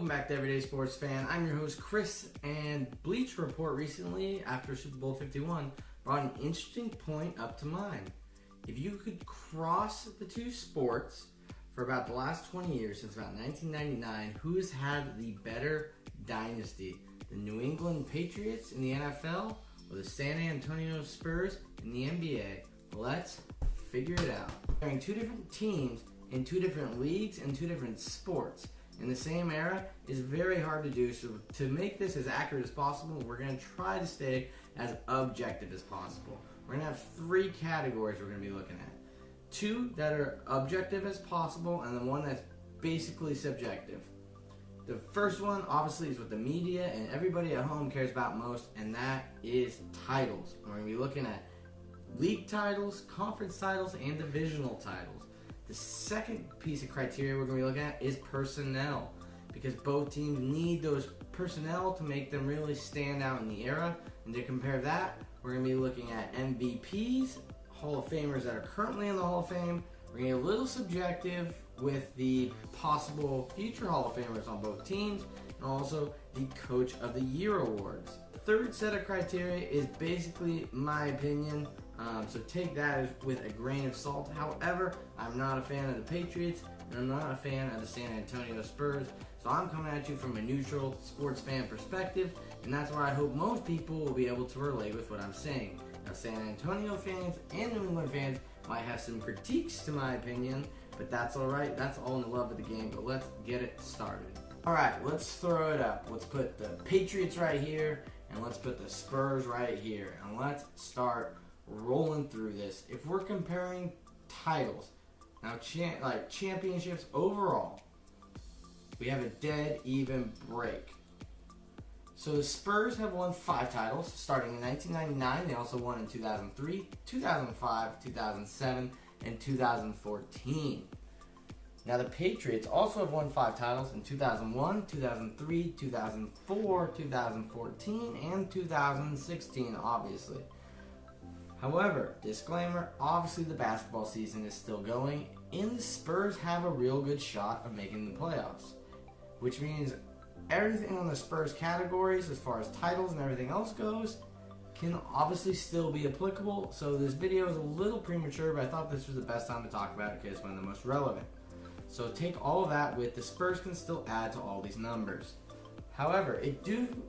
Welcome back to Everyday Sports Fan. I'm your host Chris, and Bleacher Report recently, after Super Bowl 51, brought an interesting point up to mind. If you could cross the two sports for about the last 20 years, since about 1999, who has had the better dynasty? The New England Patriots in the NFL or the San Antonio Spurs in the NBA? Let's figure it out. Having two different teams in two different leagues and two different sports in the same era is very hard to do. So to make this as accurate as possible, we're going to try to stay as objective as possible. We're going to have three categories we're going to be looking at. Two that are objective as possible, and then one that's basically subjective. The first one obviously is what the media and everybody at home cares about most, and that is titles. We're going to be looking at league titles, conference titles, and divisional titles. The second piece of criteria we're going to be looking at is personnel, because both teams need those personnel to make them really stand out in the era. And to compare that, we're going to be looking at MVPs, Hall of Famers that are currently in the Hall of Fame. We're going to get a little subjective with the possible future Hall of Famers on both teams, and also the Coach of the Year awards. The third set of criteria is basically my opinion. So take that with a grain of salt. However, I'm not a fan of the Patriots, and I'm not a fan of the San Antonio Spurs. So I'm coming at you from a neutral sports fan perspective, and that's where I hope most people will be able to relate with what I'm saying. Now, San Antonio fans and New England fans might have some critiques to my opinion, but that's alright. That's all in the love of the game, but let's get it started. Alright, let's throw it up. Let's put the Patriots right here, and let's put the Spurs right here, and let's start rolling through this. If we're comparing titles, now championships overall, we have a dead even break. So the Spurs have won 5 titles starting in 1999. They also won in 2003, 2005, 2007, and 2014. Now the Patriots also have won 5 titles in 2001, 2003, 2004, 2014, and 2016, obviously. However, disclaimer, obviously the basketball season is still going, and the Spurs have a real good shot of making the playoffs, which means everything on the Spurs categories as far as titles and everything else goes can obviously still be applicable. So this video is a little premature, but I thought this was the best time to talk about it because it's one of the most relevant. So take all of that with the Spurs can still add to all these numbers. However,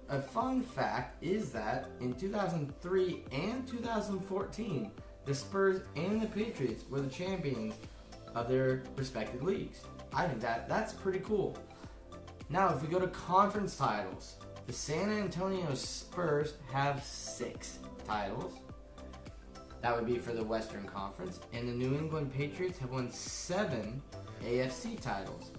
a fun fact is that in 2003 and 2014, the Spurs and the Patriots were the champions of their respective leagues. I think that's pretty cool. Now, if we go to conference titles, the San Antonio Spurs have 6 titles. That would be for the Western Conference, and the New England Patriots have won 7 AFC titles.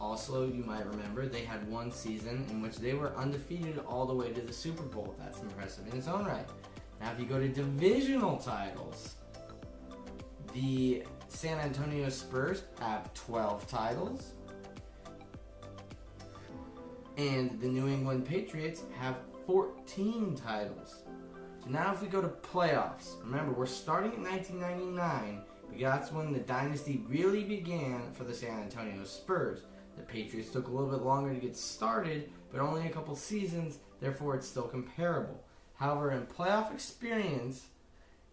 Also, you might remember, they had one season in which they were undefeated all the way to the Super Bowl. That's impressive in its own right. Now, if you go to divisional titles, the San Antonio Spurs have 12 titles, and the New England Patriots have 14 titles. So now if we go to playoffs, remember, we're starting in 1999, because that's when the dynasty really began for the San Antonio Spurs. The Patriots took a little bit longer to get started, but only a couple seasons, therefore it's still comparable. However, in playoff experience,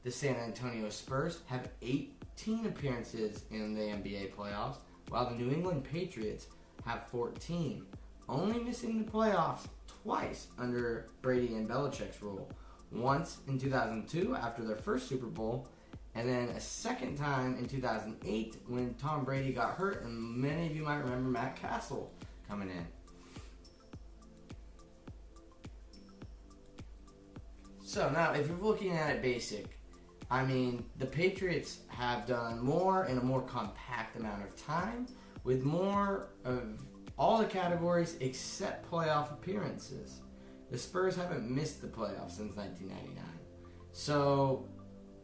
the San Antonio Spurs have 18 appearances in the NBA playoffs, while the New England Patriots have 14. Only missing the playoffs twice under Brady and Belichick's rule. Once in 2002 after their first Super Bowl, and then a second time in 2008 when Tom Brady got hurt, and many of you might remember Matt Castle coming in. So now, if you're looking at it basic, I mean, the Patriots have done more in a more compact amount of time, with more of all the categories except playoff appearances. The Spurs haven't missed the playoffs since 1999. So,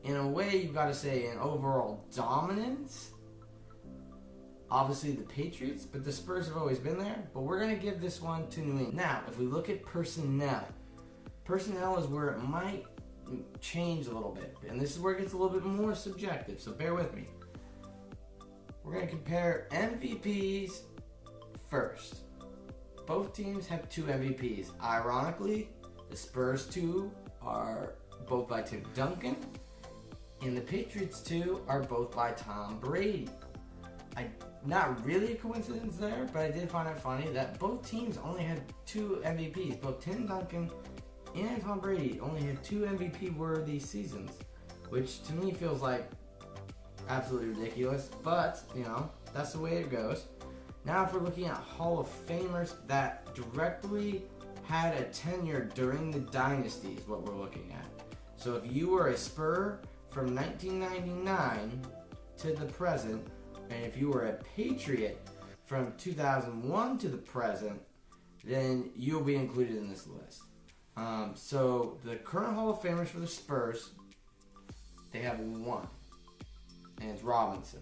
in a way, you've got to say in overall dominance, obviously the Patriots, but the Spurs have always been there. But we're going to give this one to New England. Now, if we look at personnel is where it might change a little bit. And this is where it gets a little bit more subjective, so bear with me. We're going to compare MVPs first. both teams have 2 MVPs. Ironically, the Spurs 2 are both by Tim Duncan, and the Patriots 2 are both by Tom Brady. Not really a coincidence there, but I did find it funny that both teams only had 2 MVPs. Both Tim Duncan and Tom Brady only had 2 MVP-worthy seasons, which to me feels like absolutely ridiculous, but, that's the way it goes. Now, if we're looking at Hall of Famers that directly had a tenure during the Dynasty is what we're looking at. So if you were a Spur from 1999 to the present, and if you were a Patriot from 2001 to the present, then you'll be included in this list. So the current Hall of Famers for the Spurs, they have 1, and it's Robinson.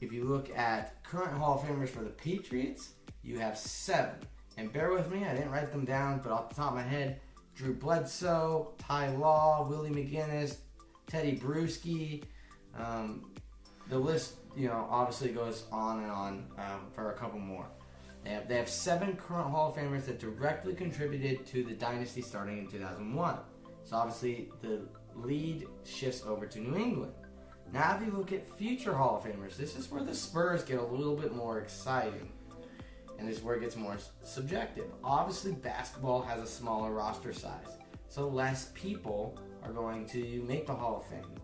If you look at current Hall of Famers for the Patriots, you have 7. And bear with me, I didn't write them down, but off the top of my head, Drew Bledsoe, Ty Law, Willie McGinnis, Teddy Bruschi. The list, obviously goes on and on for a couple more. They have 7 current Hall of Famers that directly contributed to the Dynasty starting in 2001. So obviously the lead shifts over to New England. Now if you look at future Hall of Famers, this is where the Spurs get a little bit more exciting. And this is where it gets more subjective. Obviously basketball has a smaller roster size, so less people are going to make the Hall of Fame.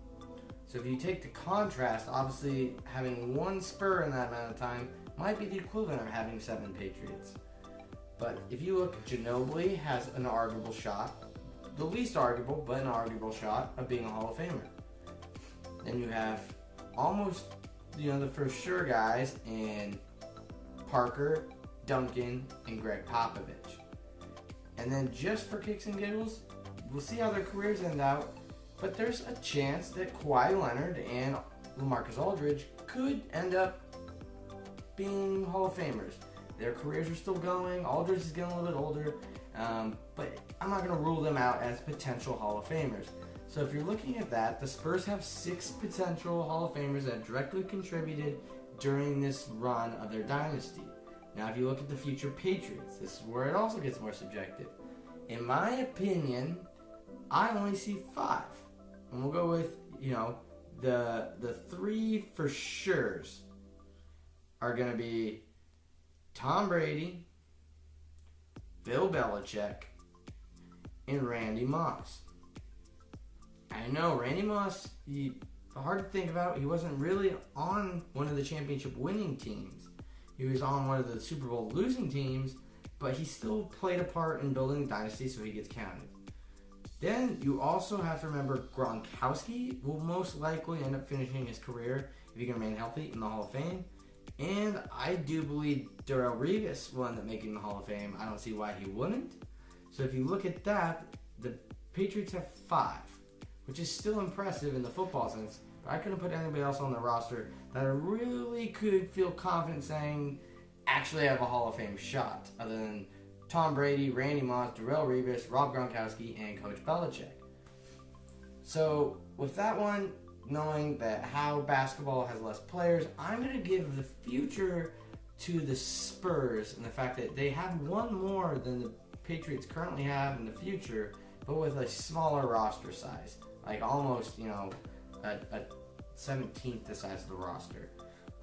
So if you take the contrast, obviously having 1 Spur in that amount of time might be the equivalent of having 7 Patriots. But if you look, Ginobili has an arguable shot, the least arguable, but an arguable shot of being a Hall of Famer. Then you have almost, the for sure guys in Parker, Duncan, and Greg Popovich. And then just for kicks and giggles, we'll see how their careers end out, but there's a chance that Kawhi Leonard and LaMarcus Aldridge could end up being Hall of Famers. Their careers are still going. Aldridge is getting a little bit older, but I'm not going to rule them out as potential Hall of Famers. So if you're looking at that, the Spurs have 6 potential Hall of Famers that directly contributed during this run of their dynasty. Now if you look at the future Patriots, this is where it also gets more subjective. In my opinion, I only see 5. And we'll go with, the 3 for sures are going to be Tom Brady, Bill Belichick, and Randy Moss. I know Randy Moss, hard to think about. He wasn't really on one of the championship winning teams. He was on one of the Super Bowl losing teams, but he still played a part in building the dynasty, so he gets counted. Then you also have to remember Gronkowski will most likely end up finishing his career, if he can remain healthy, in the Hall of Fame. And I do believe Darrelle Revis will end up making the Hall of Fame. I don't see why he wouldn't. So if you look at that, the Patriots have 5, which is still impressive in the football sense. But I couldn't put anybody else on the roster that I really could feel confident saying actually have a Hall of Fame shot, other than Tom Brady, Randy Moss, Darrelle Revis, Rob Gronkowski, and Coach Belichick. So with that one, knowing that how basketball has less players, I'm going to give the future to the Spurs and the fact that they have 1 more than the Patriots currently have in the future, but with a smaller roster size. Like almost, a 17th the size of the roster.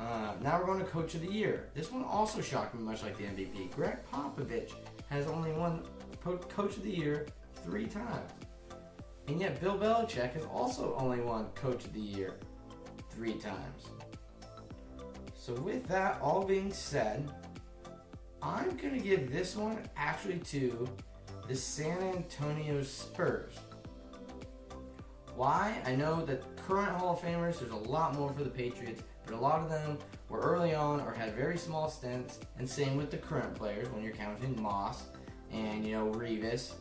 Now we're going to Coach of the Year. This one also shocked me, much like the MVP. Greg Popovich has only won Coach of the Year 3 times. And yet Bill Belichick has also only won Coach of the Year 3 times. So with that all being said, I'm going to give this one actually to the San Antonio Spurs. Why? I know that current Hall of Famers, there's a lot more for the Patriots, but a lot of them were early on or had very small stints, and same with the current players when you're counting Moss and, Revis.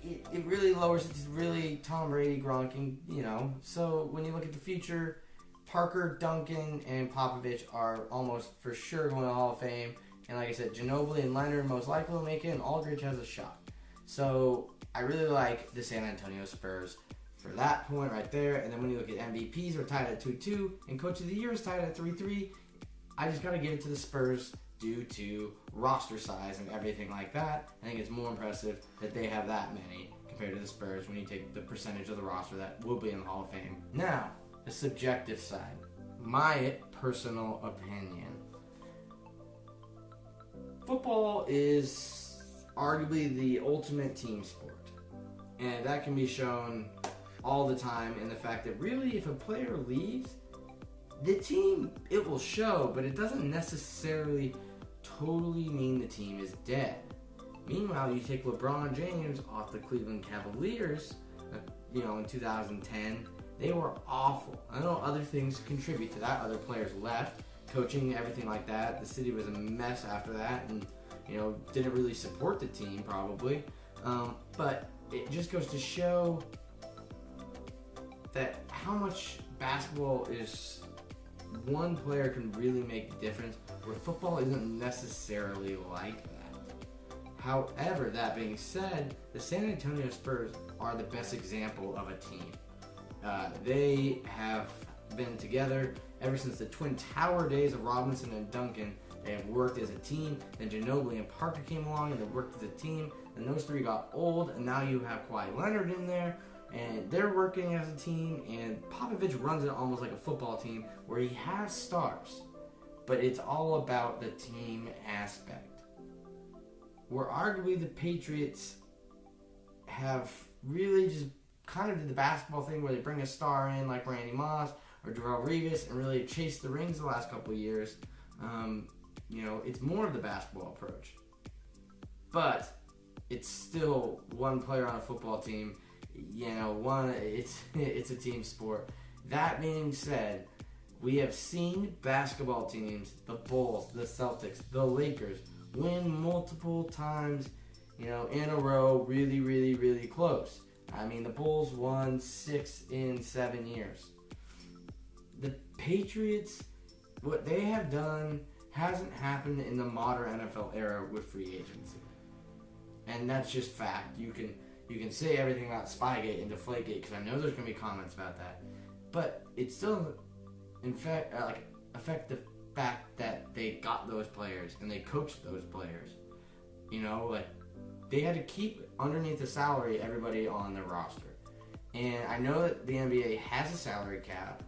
It really lowers it to really Tom Brady, Gronk, and, so when you look at the future, Parker, Duncan, and Popovich are almost for sure going to the Hall of Fame. And like I said, Ginobili and Leonard most likely will make it, and Aldridge has a shot. So I really like the San Antonio Spurs for that point right there. And then when you look at MVPs, we're tied at 2-2, and Coach of the Year is tied at 3-3. I just got to give it to the Spurs due to roster size and everything like that, I think it's more impressive that they have that many compared to the Spurs when you take the percentage of the roster that will be in the Hall of Fame. Now, the subjective side. My personal opinion. Football is arguably the ultimate team sport. And that can be shown all the time in the fact that really if a player leaves, the team, it will show, but it doesn't necessarily totally mean the team is dead. Meanwhile, you take LeBron James off the Cleveland Cavaliers, in 2010, they were awful. I know other things contribute to that. Other players left, coaching, everything like that. The city was a mess after that and, didn't really support the team probably. But it just goes to show that how much basketball is one player can really make the difference, where football isn't necessarily like that. However, that being said, the San Antonio Spurs are the best example of a team. They have been together ever since the Twin Tower days of Robinson and Duncan. They have worked as a team. Then Ginobili and Parker came along and they worked as a team. Then those three got old, and now you have Kawhi Leonard in there, and they're working as a team. And Popovich runs it almost like a football team where he has stars, but it's all about the team aspect. Where arguably the Patriots have really just kind of did the basketball thing where they bring a star in like Randy Moss or Darrelle Revis and really chase the rings the last couple of years. It's more of the basketball approach. But it's still one player on a football team. It's a team sport. That being said, we have seen basketball teams, the Bulls, the Celtics, the Lakers, win multiple times, in a row, really, really, really close. I mean, the Bulls won 6 in 7 years. The Patriots, what they have done hasn't happened in the modern NFL era with free agency. And that's just fact. You can say everything about Spygate and Deflategate, because I know there's going to be comments about that. But it still, in fact, affect the fact that they got those players and they coached those players. They had to keep underneath the salary everybody on their roster. And I know that the NBA has a salary cap,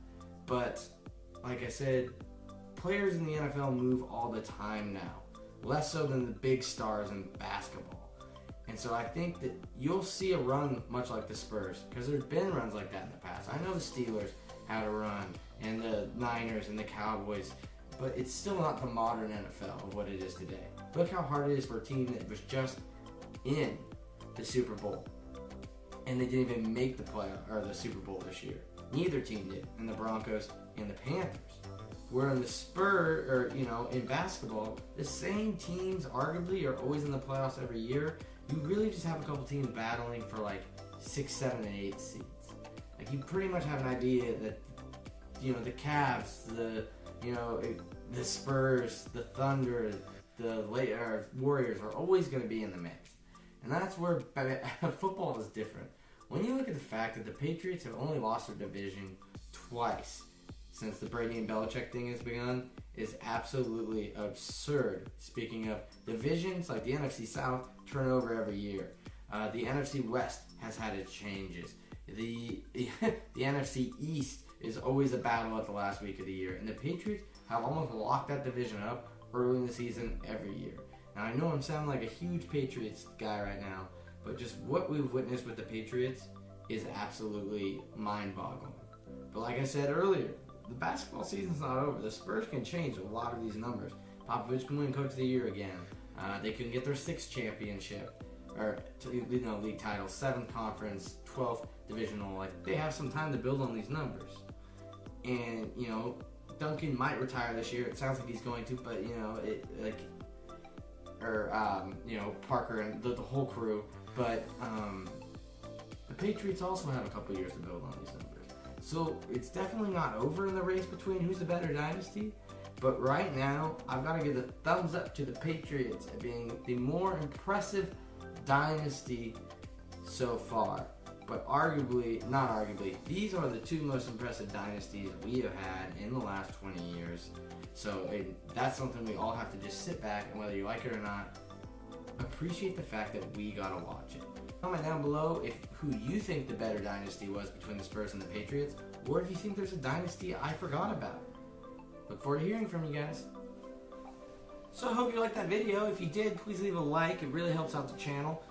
but like I said, players in the NFL move all the time now, less so than the big stars in basketball. And so I think that you'll see a run much like the Spurs, because there's been runs like that in the past. I know the Steelers had a run, and the Niners and the Cowboys, but it's still not the modern NFL of what it is today. Look how hard it is for a team that was just in the Super Bowl, and they didn't even make the Super Bowl this year. Neither team did, and the Broncos and the Panthers. Where in the Spurs, in basketball, the same teams arguably are always in the playoffs every year. You really just have a couple teams battling for 6, 7, and 8 seeds. You pretty much have an idea that, the Cavs, the Spurs, the Thunder, the Warriors are always going to be in the mix. And that's where football is different. When you look at the fact that the Patriots have only lost their division twice since the Brady and Belichick thing has begun, is absolutely absurd. Speaking of divisions, like the NFC South turn over every year. The NFC West has had its changes. The NFC East is always a battle at the last week of the year. And the Patriots have almost locked that division up early in the season every year. Now, I know I'm sounding like a huge Patriots guy right now, but just what we've witnessed with the Patriots is absolutely mind-boggling. But like I said earlier, the basketball season's not over. The Spurs can change a lot of these numbers. Popovich can win Coach of the Year again. They can get their 6th championship, or league title, 7th conference, 12th divisional. They have some time to build on these numbers. And Duncan might retire this year. It sounds like he's going to, but Parker and the whole crew. But the Patriots also have a couple years to build on these numbers. So it's definitely not over in the race between who's the better dynasty. But right now, I've got to give the thumbs up to the Patriots at being the more impressive dynasty so far. but not arguably, these are the two most impressive dynasties we have had in the last 20 years. So that's something we all have to just sit back and, whether you like it or not, appreciate the fact that we got to watch it. Comment down below who you think the better dynasty was between the Spurs and the Patriots, or if you think there's a dynasty I forgot about. Look forward to hearing from you guys. So I hope you liked that video. If you did, please leave a like. It really helps out the channel.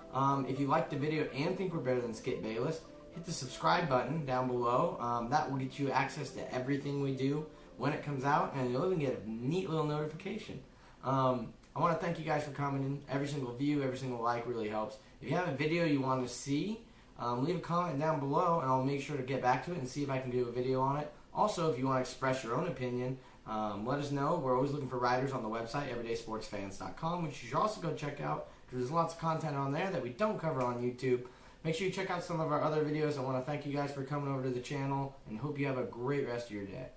If you liked the video and think we're better than Skip Bayless, hit the subscribe button down below. That will get you access to everything we do when it comes out, and you'll even get a neat little notification. I want to thank you guys for commenting. Every single view, every single like really helps. If you have a video you want to see, leave a comment down below, and I'll make sure to get back to it and see if I can do a video on it. Also, if you want to express your own opinion, let us know. We're always looking for writers on the website, everydaysportsfans.com, which you should also go check out, because there's lots of content on there that we don't cover on YouTube. Make sure you check out some of our other videos. I want to thank you guys for coming over to the channel, and hope you have a great rest of your day.